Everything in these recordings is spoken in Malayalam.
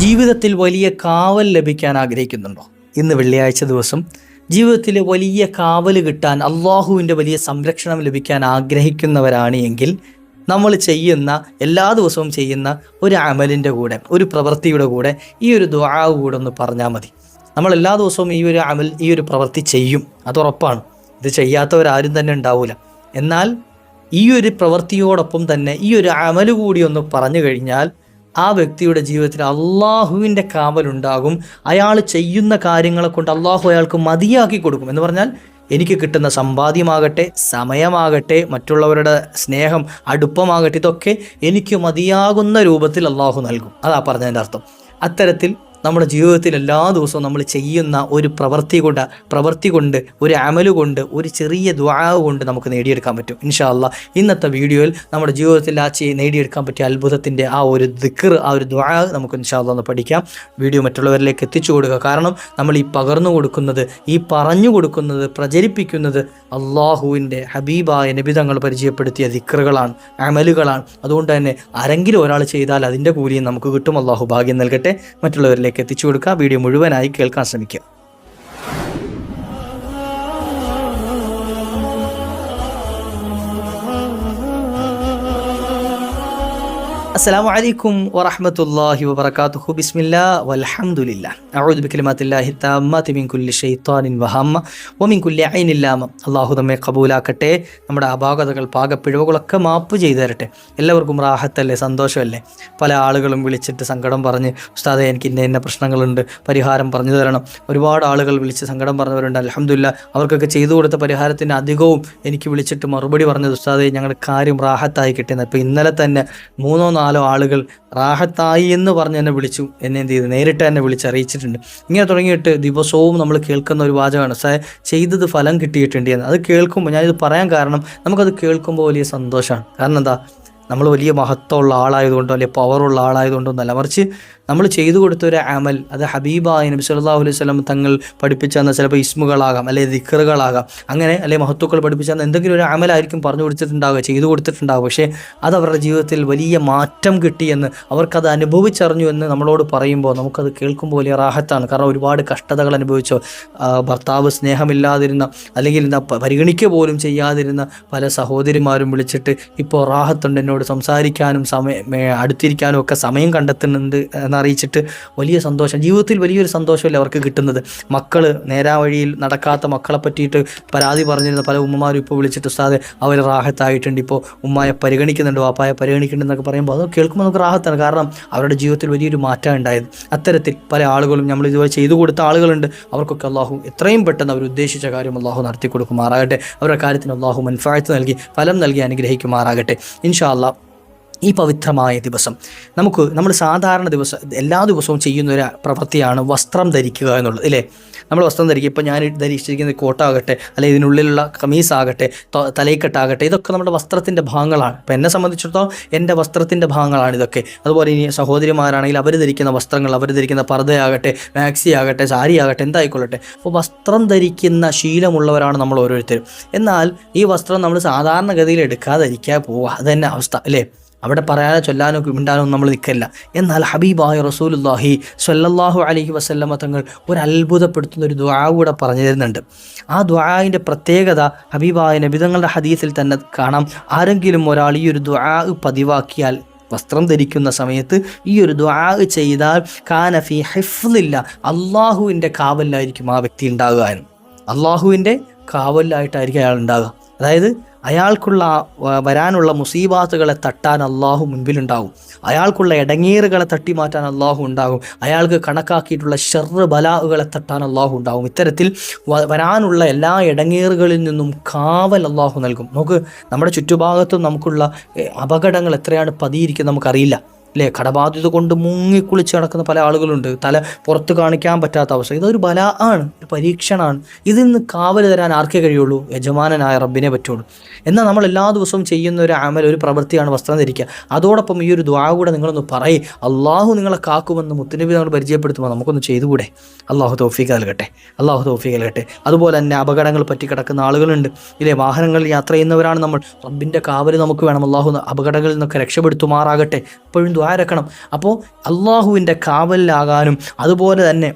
ജീവിതത്തിൽ വലിയ കാവൽ ലഭിക്കാൻ ആഗ്രഹിക്കുന്നുണ്ടോ? ഇന്ന് വെള്ളിയാഴ്ച ദിവസം ജീവിതത്തിൽ വലിയ കാവൽ കിട്ടാൻ, അള്ളാഹുവിൻ്റെ വലിയ സംരക്ഷണം ലഭിക്കാൻ ആഗ്രഹിക്കുന്നവരാണ് എങ്കിൽ നമ്മൾ ചെയ്യുന്ന എല്ലാ ദിവസവും ചെയ്യുന്ന ഒരു അമലിൻ്റെ കൂടെ, ഒരു പ്രവൃത്തിയുടെ കൂടെ ഈ ഒരു ദുആ കൂടെ ഒന്ന് പറഞ്ഞാൽ മതി. നമ്മൾ എല്ലാ ദിവസവും ഈ ഒരു അമൽ, ഈ ഒരു പ്രവൃത്തി ചെയ്യും, അതുറപ്പാണ്. ഇത് ചെയ്യാത്തവരാരും തന്നെ ഉണ്ടാവില്ല. എന്നാൽ ഈ ഒരു പ്രവൃത്തിയോടൊപ്പം തന്നെ ഈ ഒരു അമൽ കൂടി ഒന്ന് പറഞ്ഞു കഴിഞ്ഞാൽ ആ വ്യക്തിയുടെ ജീവിതത്തിൽ അള്ളാഹുവിൻ്റെ കാവലുണ്ടാകും. അയാൾ ചെയ്യുന്ന കാര്യങ്ങളെ കൊണ്ട് അള്ളാഹു അയാൾക്ക് മതിയാക്കി കൊടുക്കും. എന്ന് പറഞ്ഞാൽ എനിക്ക് കിട്ടുന്ന സമ്പാദ്യമാകട്ടെ, സമയമാകട്ടെ, മറ്റുള്ളവരുടെ സ്നേഹം, അടുപ്പമാകട്ടെ, ഇതൊക്കെ എനിക്ക് മതിയാകുന്ന രൂപത്തിൽ അള്ളാഹു നൽകും. അതാ പറഞ്ഞതിൻ്റെ അർത്ഥം. അത്തരത്തിൽ നമ്മുടെ ജീവിതത്തിൽ എല്ലാ ദിവസവും നമ്മൾ ചെയ്യുന്ന ഒരു പ്രവൃത്തി കൊണ്ട് ഒരു അമല് കൊണ്ട്, ഒരു ചെറിയ ദുആ കൊണ്ട് നമുക്ക് നേടിയെടുക്കാൻ പറ്റും. ഇൻഷാ അല്ലാഹ് ഇന്നത്തെ വീഡിയോയിൽ നമ്മുടെ ജീവിതത്തിൽ നേടിയെടുക്കാൻ പറ്റിയ അത്ഭുതത്തിൻ്റെ ആ ഒരു ദിക്ർ, ആ ഒരു ദുആ നമുക്ക് ഇൻഷാ അല്ലാഹ് ഒന്ന് പഠിക്കാം. വീഡിയോ മറ്റുള്ളവരിലേക്ക് എത്തിച്ചു കൊടുക്കുക. കാരണം നമ്മൾ ഈ പകർന്നു കൊടുക്കുന്നത്, ഈ പറഞ്ഞു കൊടുക്കുന്നത്, പ്രചരിപ്പിക്കുന്നത് അള്ളാഹുവിൻ്റെ ഹബീബായ നബി തങ്ങൾ പരിചയപ്പെടുത്തിയ ദിക്റുകളാണ്, അമലുകളാണ്. അതുകൊണ്ട് തന്നെ ആരെങ്കിലും ഒരാൾ ചെയ്താൽ അതിൻ്റെ കൂലിയും നമുക്ക് കിട്ടും. അള്ളാഹു ഭാഗ്യം നൽകട്ടെ. മറ്റുള്ളവരിലേക്ക് എത്തിച്ചു കൊടുക്കുക. വീഡിയോ മുഴുവനായി കേൾക്കാൻ ശ്രമിക്കുക. അസ്സലാമു അലൈക്കും വറഹ്മത്തുള്ളാഹി വബറകാതുഹു. ബിസ്മില്ലാഹ് വൽഹംദുലില്ലാഹ്. അഊദു ബികലിമാത്തില്ലാഹി തമ്മാതി മിൻ കുല്ലി ശൈത്താനിൻ വഹമ്മ വമിൻ കുല്ലി ഐനിൻ ലാമ. അല്ലാഹു നമ്മെ കബൂലാക്കട്ടെ. നമ്മുടെ അപാകതകൾ, പാകപ്പിഴവുകളൊക്കെ മാപ്പ് ചെയ്തു തരട്ടെ. എല്ലാവർക്കും റാഹത്തല്ലേ, സന്തോഷമല്ലേ? പല ആളുകളും വിളിച്ചിട്ട് സങ്കടം പറഞ്ഞ്, ഉസ്താദേ എനിക്ക് ഇന്ന പ്രശ്നങ്ങളുണ്ട്, പരിഹാരം പറഞ്ഞു തരണം. ഒരുപാട് ആളുകൾ വിളിച്ച് സങ്കടം പറഞ്ഞവരുണ്ട്. അൽഹംദുലില്ലാഹ് അവർക്കൊക്കെ ചെയ്തു കൊടുത്ത പരിഹാരത്തിൻ്റെ അധികവും എനിക്ക് വിളിച്ചിട്ട് മറുപടി പറഞ്ഞത്, ഉസ്താദേ ഞങ്ങളുടെ കാര്യം റാഹത്തായി കിട്ടിയെന്ന്. ഇപ്പോൾ ഇന്നലെ തന്നെ 3-4 ആളുകൾ റാഹത്തായി എന്ന് പറഞ്ഞ് എന്നെ വിളിച്ചു. എന്നെ എന്ത് ചെയ്തു, നേരിട്ട് എന്നെ വിളിച്ചറിയിച്ചിട്ടുണ്ട്. ഇങ്ങനെ തുടങ്ങിയിട്ട് ദിവസവും നമ്മൾ കേൾക്കുന്ന ഒരു വാചകമാണ്, ചെയ്തത് ഫലം കിട്ടിയിട്ടുണ്ട് എന്ന്. അത് കേൾക്കുമ്പോൾ, ഞാനിത് പറയാൻ കാരണം, നമുക്കത് കേൾക്കുമ്പോൾ വലിയ സന്തോഷമാണ്. കാരണം എന്താ, നമ്മൾ വലിയ മഹത്വമുള്ള ആളായതുകൊണ്ടോ അല്ലെങ്കിൽ പവറുള്ള ആളായതുകൊണ്ടോ എന്നല്ല, മറിച്ച് നമ്മൾ ചെയ്തു കൊടുത്തൊരു അമൽ, അത് ഹബീബായ നബി സല്ലല്ലാഹു അലൈഹി വസല്ലം തങ്ങൾ പഠിപ്പിച്ചു തന്ന ചിലപ്പോൾ ഇസ്മുകളാകാം, അല്ലെങ്കിൽ ദിക്റുകളാകാം, അങ്ങനെ അല്ലെങ്കിൽ മഹത്തുക്കൾ പഠിപ്പിച്ചു തന്ന എന്തെങ്കിലും ഒരു അമലായിരിക്കും പറഞ്ഞു കൊടുത്തിട്ടുണ്ടാവുക, ചെയ്തു കൊടുത്തിട്ടുണ്ടാവുക. പക്ഷേ അത് അവരുടെ ജീവിതത്തിൽ വലിയ മാറ്റം കിട്ടിയെന്ന്, അവർക്കത് അനുഭവിച്ചറിഞ്ഞു എന്ന് നമ്മളോട് പറയുമ്പോൾ നമുക്കത് കേൾക്കുമ്പോൾ വലിയ റാഹത്താണ്. കാരണം ഒരുപാട് കഷ്ടതകൾ അനുഭവിച്ചോ, ഭർത്താവ് സ്നേഹമില്ലാതിരുന്ന, അല്ലെങ്കിൽ പരിഗണിക്കുക പോലും ചെയ്യാതിരുന്ന പല സഹോദരിമാരും വിളിച്ചിട്ട് ഇപ്പോൾ റാഹത്തുണ്ട്, എന്നോട് സംസാരിക്കാനും അടുത്തിരിക്കാനും ഒക്കെ സമയം കണ്ടെത്തുന്നുണ്ട് എന്നറിയിച്ചിട്ട് വലിയ സന്തോഷം. ജീവിതത്തിൽ വലിയൊരു സന്തോഷമല്ലേ അവർക്ക് കിട്ടുന്നത്. മക്കൾ നേരാവഴിയിൽ നടക്കാത്ത മക്കളെ പറ്റിയിട്ട് പരാതി പറഞ്ഞിരുന്ന പല ഉമ്മമാരും ഇപ്പോൾ വിളിച്ചിട്ട്, ഉസ്താദേ അവർ റാഹത്തായിട്ടുണ്ട്, ഇപ്പോൾ ഉമ്മായെ പരിഗണിക്കുന്നുണ്ട്, വാപ്പായെ പരിഗണിക്കുന്നുണ്ടെന്നൊക്കെ പറയുമ്പോൾ അത് കേൾക്കുമ്പോൾ നമുക്ക് റാഹത്താണ്. കാരണം അവരുടെ ജീവിതത്തിൽ വലിയൊരു മാറ്റം ഉണ്ടായത്. അത്തരത്തിൽ പല ആളുകളും നമ്മൾ ഇതുവരെ ചെയ്തു കൊടുത്ത ആളുകളുണ്ട്. അവർക്കൊക്കെ അള്ളാഹു എത്രയും പെട്ടെന്ന് അവർ ഉദ്ദേശിച്ച കാര്യം അള്ളാഹു നടത്തി കൊടുക്കുമാറാകട്ടെ. അവരുടെ കാര്യത്തിന് അള്ളാഹു മൻഫഅത്ത് നൽകി, ഫലം നൽകി അനുഗ്രഹിക്കുമാറാകട്ടെ. ഇൻഷാ അല്ലാഹ് ഈ പവിത്രമായ ദിവസം നമ്മൾ സാധാരണ എല്ലാ ദിവസവും ചെയ്യുന്ന ഒരു പ്രവൃത്തിയാണ് വസ്ത്രം ധരിക്കുക എന്നുള്ളത്, അല്ലേ? നമ്മൾ വസ്ത്രം ധരിക്കുക. ഇപ്പോൾ ഞാൻ ധരിച്ചിരിക്കുന്ന കോട്ടാകട്ടെ, അല്ലെങ്കിൽ ഇതിനുള്ളിലുള്ള കമീസാകട്ടെ, തലയിക്കെട്ടാകട്ടെ, ഇതൊക്കെ നമ്മുടെ വസ്ത്രത്തിൻ്റെ ഭാഗങ്ങളാണ്. ഇപ്പോൾ എന്നെ സംബന്ധിച്ചിടത്തോളം എൻ്റെ വസ്ത്രത്തിൻ്റെ ഭാഗങ്ങളാണ് ഇതൊക്കെ. അതുപോലെ ഇനി സഹോദരിമാരാണെങ്കിൽ അവർ ധരിക്കുന്ന വസ്ത്രങ്ങൾ, അവർ ധരിക്കുന്ന പർദ്ദയാകട്ടെ, മാക്സി ആകട്ടെ, സാരി ആകട്ടെ, എന്തായിക്കൊള്ളട്ടെ. അപ്പോൾ വസ്ത്രം ധരിക്കുന്ന ശീലമുള്ളവരാണ് നമ്മൾ ഓരോരുത്തരും. എന്നാൽ ഈ വസ്ത്രം നമ്മൾ സാധാരണഗതിയിൽ എടുക്കാതിരിക്കാൻ പോവുക, അത് തന്നെ അവസ്ഥ, അല്ലേ? അവിടെ പറയാനോ ചൊല്ലാനോ മിണ്ടാനോ നമ്മൾ നിൽക്കില്ല. എന്നാൽ ഹബീബായ റസൂലുള്ളാഹി സ്വല്ലല്ലാഹു അലൈഹി വസല്ലമ തങ്ങൾ ഒരു അത്ഭുതപ്പെടുത്തുന്ന ഒരു ദുആ കൂടെ പറഞ്ഞു തരുന്നുണ്ട്. ആ ദുആഇൻ്റെ പ്രത്യേകത ഹബീബായ നബി തങ്ങളുടെ ഹദീസിൽ തന്നെ കാണാം. ആരെങ്കിലും ഒരാൾ ഈ ഒരു ദുആ പതിവാക്കിയാൽ, വസ്ത്രം ധരിക്കുന്ന സമയത്ത് ഈ ഒരു ദുആ ചെയ്താൽ, കാന ഫീ ഹിഫ്ളില്ല, അള്ളാഹുവിൻ്റെ കാവലിലായിരിക്കും ആ വ്യക്തി ഉണ്ടാകുക എന്ന്. അള്ളാഹുവിൻ്റെ കാവലിലായിട്ടായിരിക്കും അയാൾ ഉണ്ടാകുക. അതായത് അയാൾക്കുള്ള വരാനുള്ള മുസീബാത്തുകളെ തട്ടാൻ അള്ളാഹു മുൻപിലുണ്ടാകും. അയാൾക്കുള്ള ഇടങ്ങേറുകളെ തട്ടി മാറ്റാൻ അള്ളാഹു ഉണ്ടാകും. അയാൾക്ക് കണക്കാക്കിയിട്ടുള്ള ഷർറ് ബലാഉകളെ തട്ടാൻ അള്ളാഹു ഉണ്ടാകും. ഇത്തരത്തിൽ വരാനുള്ള എല്ലാ ഇടങ്ങേറുകളിൽ നിന്നും കാവൽ അള്ളാഹു നൽകും. നമുക്ക് നമ്മുടെ ചുറ്റുഭാഗത്തും നമുക്കുള്ള അപകടങ്ങൾ എത്രയാണ് പതിയിരിക്കുന്നത് നമുക്കറിയില്ല, അല്ലേ? കടബാധ്യത കൊണ്ട് മുങ്ങിക്കുളിച്ച് നടക്കുന്ന പല ആളുകളുണ്ട്. തല പുറത്ത് കാണിക്കാൻ പറ്റാത്ത അവസ്ഥ. ഇതൊരു ബലാ ആണ്, ഒരു പരീക്ഷണമാണ്. ഇതിൽ നിന്ന് കാവൽ തരാൻ ആർക്കേ കഴിയുള്ളൂ? യജമാനനായ റബ്ബിനെ പറ്റുള്ളൂ. എന്നാൽ നമ്മൾ എല്ലാ ദിവസവും ചെയ്യുന്ന ഒരു അമൽ, ഒരു പ്രവൃത്തിയാണ് വസ്ത്രം ധരിക്കുക. അതോടൊപ്പം ഈ ഒരു ദുആ കൂടെ നിങ്ങളൊന്ന് പറയ്, അള്ളാഹു നിങ്ങളെ കാക്കുമെന്ന് മുത്തുനബി നമ്മൾ പരിചയപ്പെടുത്തുമ്പോൾ നമുക്കൊന്ന് ചെയ്തുകൂടെ? അള്ളാഹു തൗഫീഖ് നൽകട്ടെ, അള്ളാഹു തൗഫീഖ് നൽകട്ടെ. അതുപോലെ തന്നെ അപകടങ്ങൾ പറ്റി കിടക്കുന്ന ആളുകളുണ്ട്, ഇല്ലേ? വാഹനങ്ങളിൽ യാത്ര ചെയ്യുന്നവരാണ് നമ്മൾ. റബ്ബിൻ്റെ കാവൽ നമുക്ക് വേണം. അള്ളാഹു അപകടങ്ങളിൽ നിന്നൊക്കെ രക്ഷപ്പെടുത്തുമാറാകട്ടെ. എപ്പോഴും ദുആ ഇറക്കണം. അപ്പോൾ അള്ളാഹുവിൻ്റെ കാവലിലാകാനും അതുപോലെ തന്നെ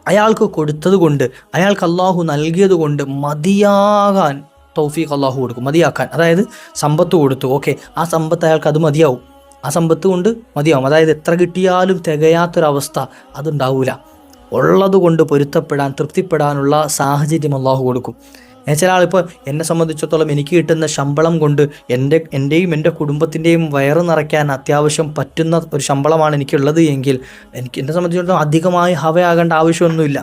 അയാൾക്ക് കൊടുത്തത് കൊണ്ട്, അയാൾക്ക് അള്ളാഹു നൽകിയത് കൊണ്ട് മതിയാകാൻ തൗഫീഖ് അള്ളാഹു കൊടുക്കും. മതിയാക്കാൻ, അതായത് സമ്പത്ത് കൊടുത്തു, ഓക്കെ, ആ സമ്പത്ത് അയാൾക്ക് അത് മതിയാവും, ആ സമ്പത്ത് കൊണ്ട് മതിയാവും. അതായത് എത്ര കിട്ടിയാലും തികയാത്തൊരവസ്ഥ അതുണ്ടാവില്ല. ഉള്ളത് കൊണ്ട് പൊരുത്തപ്പെടാൻ, തൃപ്തിപ്പെടാനുള്ള സാഹചര്യം അള്ളാഹു കൊടുക്കും. ചില ആളിപ്പോൾ എന്നെ സംബന്ധിച്ചിടത്തോളം എനിക്ക് കിട്ടുന്ന ശമ്പളം കൊണ്ട് എൻ്റെയും എൻ്റെ കുടുംബത്തിൻ്റെയും വയറ് നിറയ്ക്കാൻ അത്യാവശ്യം പറ്റുന്ന ഒരു ശമ്പളമാണ് എനിക്കുള്ളത് എങ്കിൽ എന്നെ സംബന്ധിച്ചിടത്തോളം അധികമായി ഹവയാകേണ്ട ആവശ്യമൊന്നുമില്ല.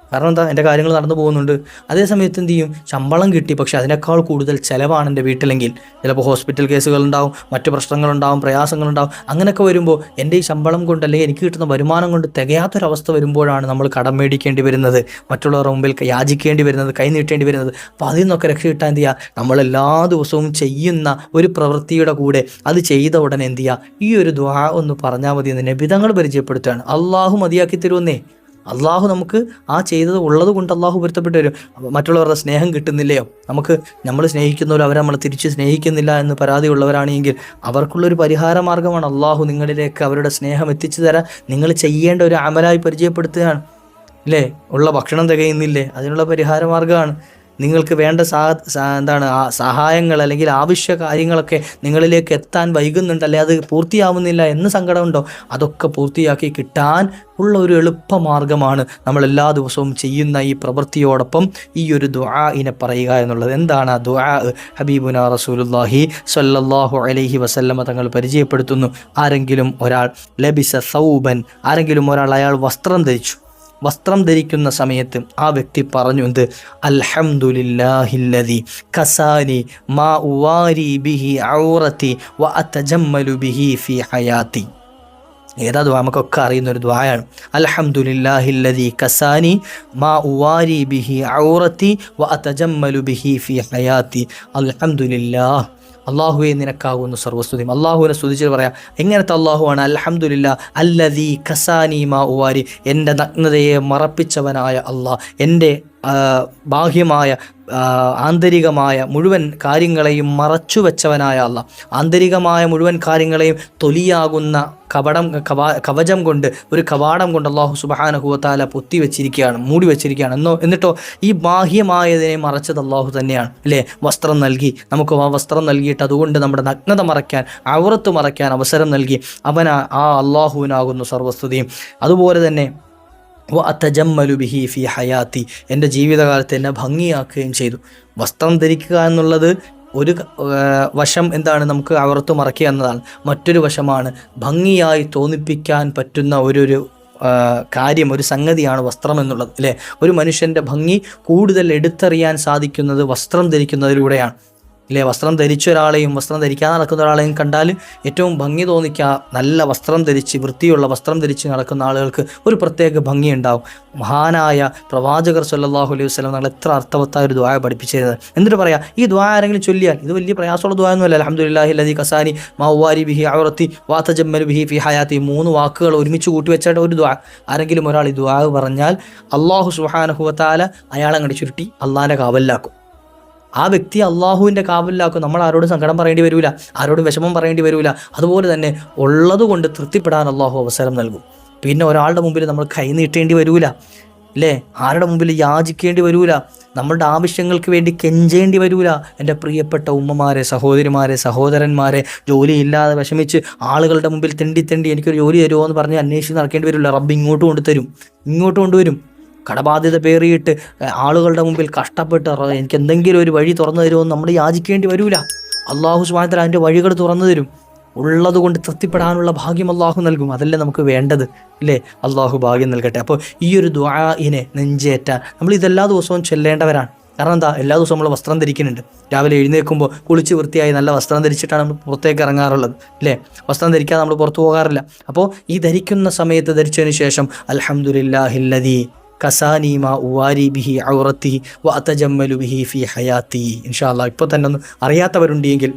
കാരണം എന്താ, എൻ്റെ കാര്യങ്ങൾ നടന്നു പോകുന്നുണ്ട്. അതേസമയത്ത് എന്ത് ചെയ്യും, ശമ്പളം കിട്ടി പക്ഷേ അതിനേക്കാൾ കൂടുതൽ ചിലവാണ് എൻ്റെ വീട്ടിലെങ്കിൽ ചിലപ്പോൾ ഹോസ്പിറ്റൽ കേസുകളുണ്ടാവും, മറ്റു പ്രശ്നങ്ങളുണ്ടാവും, പ്രയാസങ്ങളുണ്ടാവും. അങ്ങനെയൊക്കെ വരുമ്പോൾ എൻ്റെ ഈ ശമ്പളം കൊണ്ട് അല്ലെങ്കിൽ എനിക്ക് കിട്ടുന്ന വരുമാനം കൊണ്ട് തികയാത്തൊരവസ്ഥ വരുമ്പോഴാണ് നമ്മൾ കടം മേടിക്കേണ്ടി വരുന്നത്, മറ്റുള്ളവരുടെ മുമ്പിൽ യാചിക്കേണ്ടി വരുന്നത്, കൈ നീട്ടേണ്ടി വരുന്നത്. അപ്പോൾ അതിൽ നിന്നൊക്കെ രക്ഷ കിട്ടാൻ എന്ത് ചെയ്യുക, നമ്മളെല്ലാ ദിവസവും ചെയ്യുന്ന ഒരു പ്രവൃത്തിയുടെ കൂടെ അത് ചെയ്ത ഉടനെ എന്ത് ചെയ്യുക, ഈ ഒരു ദുആ ഒന്ന് പറഞ്ഞാൽ മതി എന്ന് നബിതങ്ങൾ പരിചയപ്പെടുത്തുകയാണ്. അള്ളാഹു മതിയാക്കി തരുമെന്നേ. അള്ളാഹു നമുക്ക് ആ ചെയ്തത് ഉള്ളത് കൊണ്ട് അള്ളാഹു പൊരുത്തപ്പെട്ട് വരും. മറ്റുള്ളവരുടെ സ്നേഹം കിട്ടുന്നില്ലയോ, നമ്മൾ സ്നേഹിക്കുന്നവരോ അവരെ നമ്മൾ തിരിച്ച് സ്നേഹിക്കുന്നില്ല എന്ന് പരാതിയുള്ളവരാണെങ്കിൽ അവർക്കുള്ളൊരു പരിഹാര മാർഗ്ഗമാണ് അള്ളാഹു നിങ്ങളിലേക്ക് അവരുടെ സ്നേഹം എത്തിച്ചു തരാൻ നിങ്ങൾ ചെയ്യേണ്ട ഒരു അമലായി പരിചയപ്പെടുത്തുകയാണ്. അല്ലേ, ഉള്ള ഭക്ഷണം തികയുന്നില്ലേ, അതിനുള്ള പരിഹാര മാർഗ്ഗമാണ്. നിങ്ങൾക്ക് വേണ്ട സഹായങ്ങൾ അല്ലെങ്കിൽ ആവശ്യ കാര്യങ്ങളൊക്കെ നിങ്ങളിലേക്ക് എത്താൻ വൈകുന്നുണ്ട്, അല്ലെ അത് പൂർത്തിയാവുന്നില്ല എന്ന് സങ്കടമുണ്ടോ, അതൊക്കെ പൂർത്തിയാക്കി കിട്ടാൻ ഉള്ള ഒരു എളുപ്പമാർഗ്ഗമാണ് നമ്മൾ എല്ലാ ദിവസവും ചെയ്യുന്ന ഈ പ്രവൃത്തിയോടൊപ്പം ഈ ഒരു ദുആഇനെ പറയുക എന്നുള്ളത്. എന്താണ് ആ ദുആ? ഹബീബുനാ റസൂലുള്ളാഹി സ്വല്ലല്ലാഹു അലൈഹി വസല്ലമ തങ്ങൾ പരിചയപ്പെടുത്തുന്നു, ആരെങ്കിലും ഒരാൾ ലബിസ സൗബൻ, ആരെങ്കിലും ഒരാൾ അയാൾ വസ്ത്രം ധരിക്കുന്ന സമയത്ത് ആ വ്യക്തി പറഞ്ഞു എന്ത്, അൽഹംദുലില്ലാഹില്ലദി കസാനി മാ ഉവാരി ബിഹി ഔറതി വ അതജമ്മലു ബിഹി ഫി ഹയാതി. ഏതാ ദുആ? നമുക്കൊക്കെ അറിയുന്നൊരു ദുആയാണ്. അൽഹംദുലില്ലാഹില്ലദി കസാനി മാ ഉവാരി ബിഹി ഔറതി വ അതജമ്മലു ബിഹി ഫി ഹയാതി. അൽഹംദുലില്ലാഹ്, അള്ളാഹുവെ നിനക്കാകുന്നു സർവ്വസ്തുതിയും. അള്ളാഹുവിനെ സ്തുതിച്ച് പറയാം. എങ്ങനത്തെ അള്ളാഹുവാണ്? അൽഹംദുലില്ലാ അല്ലദീ കസാനി മാ ഉവാരി, എൻ്റെ നഗ്നതയെ മറപ്പിച്ചവനായ അള്ളാഹ്, എൻ്റെ ബാഹ്യമായ ആന്തരികമായ മുഴുവൻ കാര്യങ്ങളെയും മറച്ചു വെച്ചവനായ അള്ളാഹ്, ആന്തരികമായ മുഴുവൻ കാര്യങ്ങളെയും തൊലിയാകുന്ന കവചം കൊണ്ട്, ഒരു കവാടം കൊണ്ട് അള്ളാഹു സുബ്ഹാനഹു വ തആല പൊത്തി വെച്ചിരിക്കുകയാണ്, മൂടി വെച്ചിരിക്കുകയാണ്. എന്നിട്ടോ ഈ ബാഹ്യമായതിനെ മറച്ചത് അള്ളാഹു തന്നെയാണ്. അല്ലേ, വസ്ത്രം നൽകി, നമുക്ക് ആ വസ്ത്രം നൽകിയിട്ട് അതുകൊണ്ട് നമ്മുടെ നഗ്നത മറയ്ക്കാൻ, ഔറത്ത് മറയ്ക്കാൻ അവസരം നൽകി ആ അള്ളാഹുവിനാകുന്നു സർവ്വസ്തുതിയും. അതുപോലെ തന്നെ വ അതജമ്മലു ബിഹി ഫി ഹയാത്തി, എൻ്റെ ജീവിതകാലത്ത് എന്നെ ഭംഗിയാക്കുകയും ചെയ്തു. വസ്ത്രം ധരിക്കുക എന്നുള്ളത് ഒരു വശം എന്താണ്, നമുക്ക് ഔറത്ത് മറയ്ക്കുക എന്നതാണ്. മറ്റൊരു വശമാണ് ഭംഗിയായി തോന്നിപ്പിക്കാൻ പറ്റുന്ന ഒരു കാര്യം, ഒരു സംഗതിയാണ് വസ്ത്രം എന്നുള്ളത്. അല്ലേ, ഒരു മനുഷ്യൻ്റെ ഭംഗി കൂടുതൽ എടുത്തറിയാൻ സാധിക്കുന്നത് വസ്ത്രം ധരിക്കുന്നതിലൂടെയാണ്. ഇല്ലേ, വസ്ത്രം ധരിച്ച ഒരാളെയും വസ്ത്രം ധരിക്കാതെ നടക്കുന്ന ഒരാളെയും കണ്ടാൽ ഏറ്റവും ഭംഗി തോന്നിക്കുക നല്ല വസ്ത്രം ധരിച്ച്, വൃത്തിയുള്ള വസ്ത്രം ധരിച്ച് നടക്കുന്ന ആളുകൾക്ക് ഒരു പ്രത്യേക ഭംഗിയുണ്ടാവും. മഹാനായ പ്രവാചകർ സല്ലല്ലാഹു അലൈഹി വസല്ലം ഞങ്ങൾ എത്ര അർത്ഥവത്തായ ഒരു ദുആ പഠിപ്പിച്ചിരുന്നത്. എന്നിട്ട് പറയാം, ഈ ദുആ ആരെങ്കിലും ചൊല്ലിയാൽ, ഇത് വലിയ പ്രയാസമുള്ള ദുആ ഒന്നുമല്ല. അൽഹംദുലില്ലാഹില്ലദീ കസാനി മാ ഉവാരി ബിഹി ഔറതി വ അതജമ്മലു ബിഹി ഫി ഹയാതി, 3 വാക്കുകൾ ഒരുമിച്ച് കൂട്ടി വെച്ചിട്ട് ഒരു ദുആ. ആരെങ്കിലും ഒരാൾ ഈ ദുആ പറഞ്ഞാൽ അല്ലാഹു സുബ്ഹാനഹു വ തആല അയാളെ അങ്ങോട്ട് ചുരുട്ടി അള്ളാഹിൻ്റെ കാവലിലാക്കും. ആ വ്യക്തി അള്ളാഹുവിൻ്റെ കാവലിലാക്കും. നമ്മൾ ആരോടും സങ്കടം പറയേണ്ടി വരില്ല, ആരോടും വിഷമം പറയേണ്ടി വരില്ല. അതുപോലെ തന്നെ ഉള്ളതുകൊണ്ട് തൃപ്തിപ്പെടാൻ അള്ളാഹു അവസരം നൽകും. പിന്നെ ഒരാളുടെ മുമ്പിൽ നമ്മൾ കൈ നീട്ടേണ്ടി വരില്ല, അല്ലേ, ആരുടെ മുമ്പിൽ യാചിക്കേണ്ടി വരില്ല, നമ്മളുടെ ആവശ്യങ്ങൾക്ക് വേണ്ടി കെഞ്ചേണ്ടി വരില്ല. എൻ്റെ പ്രിയപ്പെട്ട ഉമ്മമാരെ, സഹോദരിമാരെ, സഹോദരന്മാരെ, ജോലിയില്ലാതെ വിഷമിച്ച് ആളുകളുടെ മുമ്പിൽ തെണ്ടി എനിക്കൊരു ജോലി തരുമോ എന്ന് പറഞ്ഞ് അന്വേഷിച്ച് നടക്കേണ്ടി വരില്ല. റബ്ബ് ഇങ്ങോട്ട് കൊണ്ടുവരും. കടബാധ്യത പേറിയിട്ട് ആളുകളുടെ മുമ്പിൽ കഷ്ടപ്പെട്ട് എനിക്ക് എന്തെങ്കിലും ഒരു വഴി തുറന്നു തരുമെന്ന് നമ്മൾ യാചിക്കേണ്ടി വരില്ല. അള്ളാഹു സുബ്ഹാനഹു വ തആല അതിൻ്റെ വഴികൾ തുറന്നു തരും. ഉള്ളത് കൊണ്ട് തൃപ്തിപ്പെടാനുള്ള ഭാഗ്യം അള്ളാഹു നൽകും. അതല്ലേ നമുക്ക് വേണ്ടത്, ഇല്ലേ? അള്ളാഹു ഭാഗ്യം നൽകട്ടെ. അപ്പോൾ ഈ ഒരു ദുആഇനെ നെഞ്ചേറ്റാൻ നമ്മൾ ഇതെല്ലാ ദിവസവും ചൊല്ലേണ്ടവരാണ്. കാരണം എന്താ, എല്ലാ ദിവസവും നമ്മൾ വസ്ത്രം ധരിക്കുന്നുണ്ട്. രാവിലെ എഴുന്നേൽക്കുമ്പോൾ കുളിച്ച് വൃത്തിയായി നല്ല വസ്ത്രം ധരിച്ചിട്ടാണ് നമ്മൾ പുറത്തേക്ക് ഇറങ്ങാറുള്ളത്, അല്ലേ? വസ്ത്രം ധരിക്കാതെ നമ്മൾ പുറത്തു പോകാറില്ല. അപ്പോൾ ഈ ധരിക്കുന്ന സമയത്ത് ധരിച്ചതിന് ശേഷം അൽഹംദുലില്ലാഹില്ലദീ കസാനി മാ ഉവാരി ബിഹി ഔറതി വ അതജമ്മലു ബിഹി ഫി ഹയാതി. ഇൻഷാ അല്ലാഹ് ഇപ്പോൾ തന്നെ ഒന്ന് അറിയാത്തവരുണ്ടെങ്കിൽ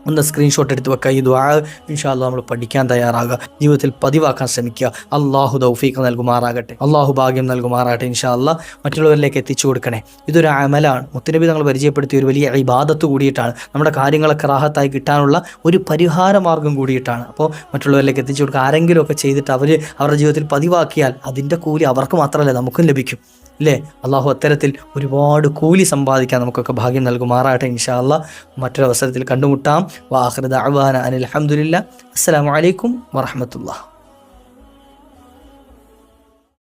ഒന്ന് സ്ക്രീൻഷോട്ട് എടുത്ത് വെക്കുക. ഈ ദുആ ഇൻഷാ അല്ലാഹ് നമ്മൾ പഠിക്കാൻ തയ്യാറാകുക, ജീവിതത്തിൽ പതിവാക്കാൻ ശ്രമിക്കുക. അള്ളാഹു തൗഫീഖ് നൽകുമാറാകട്ടെ, അള്ളാഹു ഭാഗ്യം നൽകുമാറാകട്ടെ. ഇൻഷാ അല്ലാഹ് മറ്റുള്ളവരിലേക്ക് എത്തിച്ചു കൊടുക്കണേ. ഇതൊരു അമലാണ്, മുത്തുനബി തങ്ങൾ പരിചയപ്പെടുത്തിയ ഒരു വലിയ ഇബാദത്ത് കൂടിയിട്ടാണ്, നമ്മുടെ കാര്യങ്ങളൊക്കെ റാഹത്തായി കിട്ടാനുള്ള ഒരു പരിഹാര മാർഗം കൂടിയിട്ടാണ്. അപ്പോൾ മറ്റുള്ളവരിലേക്ക് എത്തിച്ചു കൊടുക്കുക. ആരെങ്കിലുമൊക്കെ ചെയ്തിട്ട് അവരുടെ ജീവിതത്തിൽ പതിവാക്കിയാൽ അതിൻ്റെ കൂലി അവർക്ക് മാത്രമല്ല നമുക്കും ലഭിക്കും, അല്ലേ? അള്ളാഹു അത്തരത്തിൽ ഒരുപാട് കൂലി സമ്പാദിക്കാൻ നമുക്കൊക്കെ ഭാഗ്യം നൽകുമാറാകട്ടെ. ഇൻഷാ അല്ലാഹ് മറ്റൊരു അവസരത്തിൽ കണ്ടുമുട്ടാം. വാഖിറു ദഅ്വാനാ അനിൽ ഹംദുലില്ലാഹ്. അസ്സലാമു അലൈക്കും വറഹ്മത്തുള്ളാഹി.